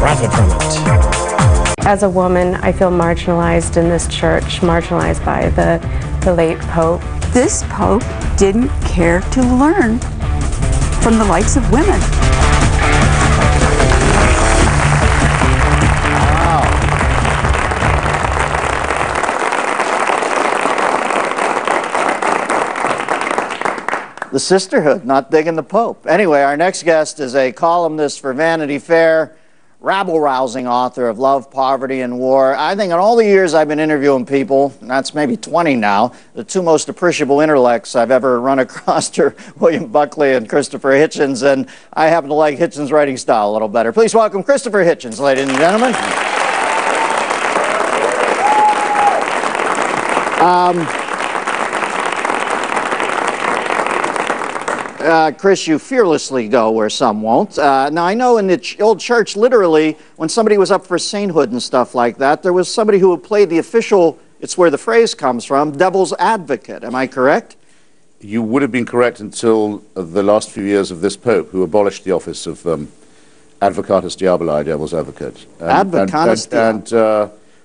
profit from it. As a woman, I feel marginalized in this church, marginalized by the late Pope. This Pope didn't care to learn from the likes of women. The sisterhood, not digging the Pope. Anyway, our next guest is a columnist for Vanity Fair, rabble-rousing author of Love, Poverty, and War. I think in all the years I've been interviewing people, and that's maybe 20 now, the two most appreciable intellects I've ever run across are William Buckley and Christopher Hitchens, and I happen to like Hitchens' writing style a little better. Please welcome Christopher Hitchens, ladies and gentlemen. Chris, you fearlessly go where some won't. Now, I know in the old church, literally, when somebody was up for sainthood and stuff like that, there was somebody who would play the official, it's where the phrase comes from, devil's advocate. Am I correct? You would have been correct until the last few years of this Pope, who abolished the office of Advocatus Diaboli, devil's advocate. And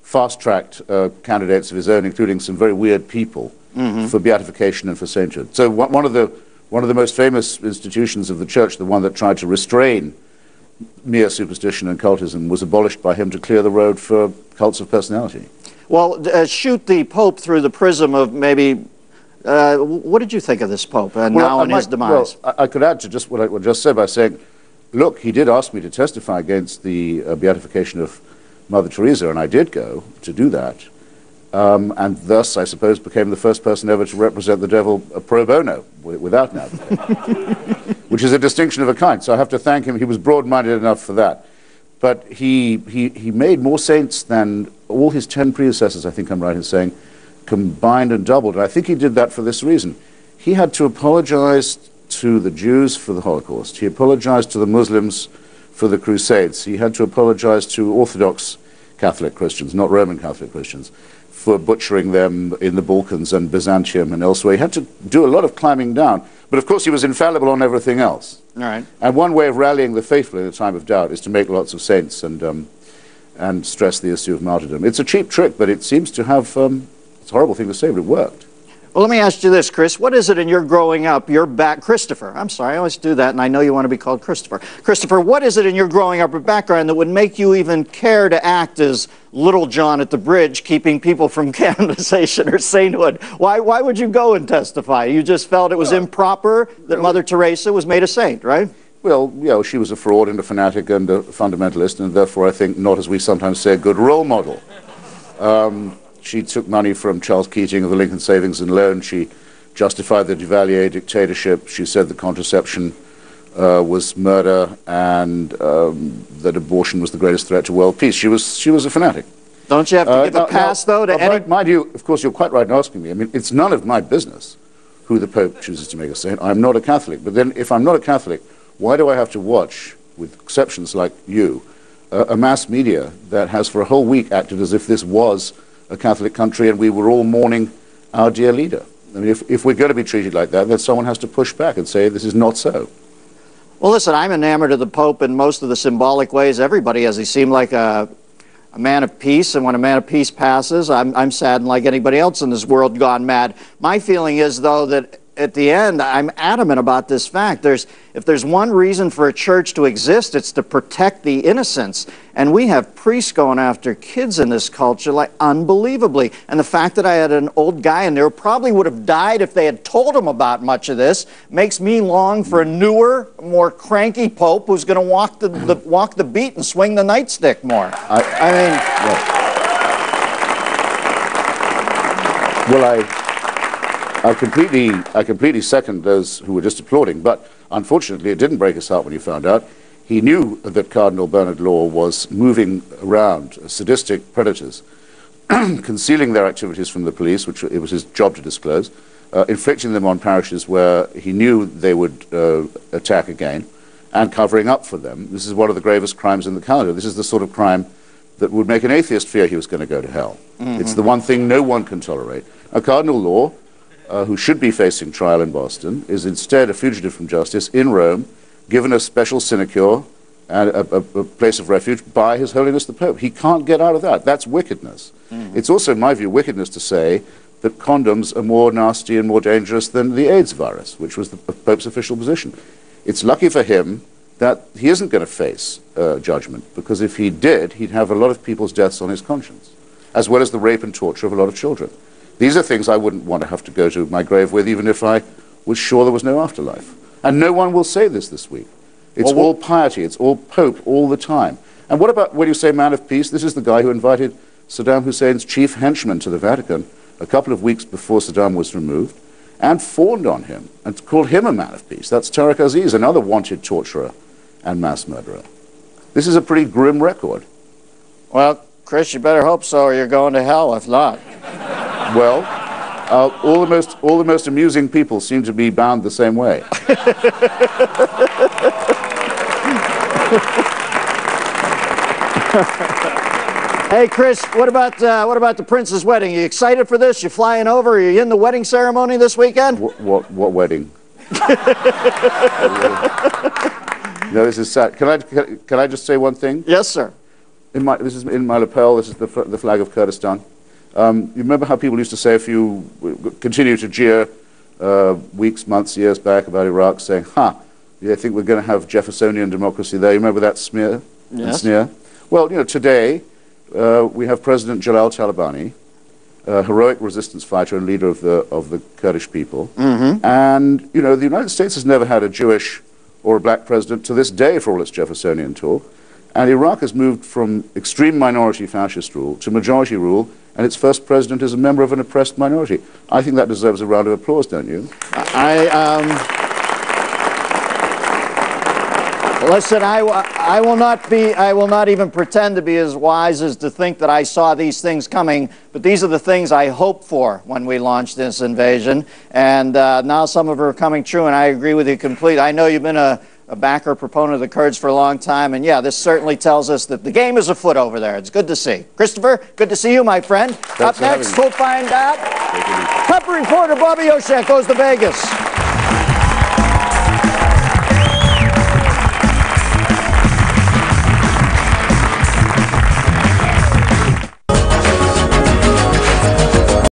fast-tracked candidates of his own, including some very weird people, for beatification and for sainthood. So one of the most famous institutions of the church, the one that tried to restrain mere superstition and cultism, was abolished by him to clear the road for cults of personality. Well, shoot the Pope through the prism of maybe, what did you think of this Pope now in his demise? Well, I could add to just what I just said by saying, look, he did ask me to testify against the beatification of Mother Teresa, and I did go to do that. And thus, I suppose, became the first person ever to represent the devil pro bono, without an advocate, which is a distinction of a kind. So I have to thank him. He was broad-minded enough for that. But he made more saints than all his 10 predecessors, I think I'm right in saying, combined and doubled. And I think he did that for this reason. He had to apologize to the Jews for the Holocaust. He apologized to the Muslims for the Crusades. He had to apologize to Orthodox Catholic Christians, not Roman Catholic Christians, for butchering them in the Balkans and Byzantium and elsewhere. He had to do a lot of climbing down. But of course he was infallible on everything else. All right. And one way of rallying the faithful in a time of doubt is to make lots of saints and stress the issue of martyrdom. It's a cheap trick, but it seems to have, it's a horrible thing to say, but it worked. Well, let me ask you this, Chris. What is it in your growing up, Christopher, I'm sorry, I always do that, and I know you want to be called Christopher. Christopher, what is it in your growing up or background that would make you even care to act as Little John at the bridge, keeping people from canonization or sainthood? Why would you go and testify? You just felt it was improper that Mother Teresa was made a saint, right? Well, you know, she was a fraud and a fanatic and a fundamentalist, and therefore I think not, as we sometimes say, a good role model. She took money from Charles Keating of the Lincoln Savings and Loan. She justified the Duvalier dictatorship. She said that contraception was murder and that abortion was the greatest threat to world peace. She was a fanatic. Don't you have to give a pass, though, to any... Mind you, of course, you're quite right in asking me. I mean, it's none of my business who the Pope chooses to make a saint. I'm not a Catholic. But then, if I'm not a Catholic, why do I have to watch, with exceptions like you, a mass media that has for a whole week acted as if this was a Catholic country and we were all mourning our dear leader? I mean, if we're going to be treated like that, then someone has to push back and say this is not so. Well, listen, I'm enamored of the Pope in most of the symbolic ways everybody is. He seemed like a man of peace, and when a man of peace passes, I'm saddened like anybody else in this world gone mad. My feeling is, though, that at the end, I'm adamant about this fact. If there's one reason for a church to exist, it's to protect the innocents. And we have priests going after kids in this culture, like, unbelievably. And the fact that I had an old guy in there who probably would have died if they had told him about much of this makes me long for a newer, more cranky Pope who's going to walk the beat and swing the nightstick more. I mean... Well, I completely second those who were just applauding, but unfortunately it didn't break his heart when he found out. He knew that Cardinal Bernard Law was moving around sadistic predators, concealing their activities from the police, which it was his job to disclose, inflicting them on parishes where he knew they would attack again, and covering up for them. This is one of the gravest crimes in the calendar. This is the sort of crime that would make an atheist fear he was going to go to hell. It's the one thing no one can tolerate. Now, Cardinal Law, who should be facing trial in Boston, is instead a fugitive from justice in Rome, given a special sinecure and a place of refuge by His Holiness the Pope. He can't get out of that. That's wickedness. It's also, in my view, wickedness to say that condoms are more nasty and more dangerous than the AIDS virus, which was the Pope's official position. It's lucky for him that he isn't going to face judgment, because if he did, he'd have a lot of people's deaths on his conscience, as well as the rape and torture of a lot of children. These are things I wouldn't want to have to go to my grave with, even if I was sure there was no afterlife. And no one will say this week. It's all piety, it's all Pope all the time. And what about when you say man of peace? This is the guy who invited Saddam Hussein's chief henchman to the Vatican a couple of weeks before Saddam was removed, and fawned on him and called him a man of peace. That's Tariq Aziz, another wanted torturer and mass murderer. This is a pretty grim record. Well, Chris, you better hope so, or you're going to hell if not. Well, all the most amusing people seem to be bound the same way. Hey, Chris, what about the prince's wedding? You excited for this? You flying over? Are you in the wedding ceremony this weekend? What wedding? No, this is sad. Can I just say one thing? Yes, sir. This is in my lapel. This is the flag of Kurdistan. You remember how people used to say, if you continue to jeer weeks, months, years back about Iraq, saying, you think we're going to have Jeffersonian democracy there? You remember that smear and sneer? Well, today we have President Jalal Talabani, a heroic resistance fighter and leader of the Kurdish people. And, the United States has never had a Jewish or a black president to this day, for all its Jeffersonian talk. And Iraq has moved from extreme minority fascist rule to majority rule, and its first president is a member of an oppressed minority. I think that deserves a round of applause, don't you? Listen, I will not even pretend to be as wise as to think that I saw these things coming, but these are the things I hoped for when we launched this invasion, and now some of them are coming true, and I agree with you completely. I know you've been a backer, proponent of the Kurds for a long time, and yeah, this certainly tells us that the game is afoot over there. It's good to see. Christopher, good to see you, my friend. Up next, we'll find out. Top reporter Bobby Oshek goes to Vegas.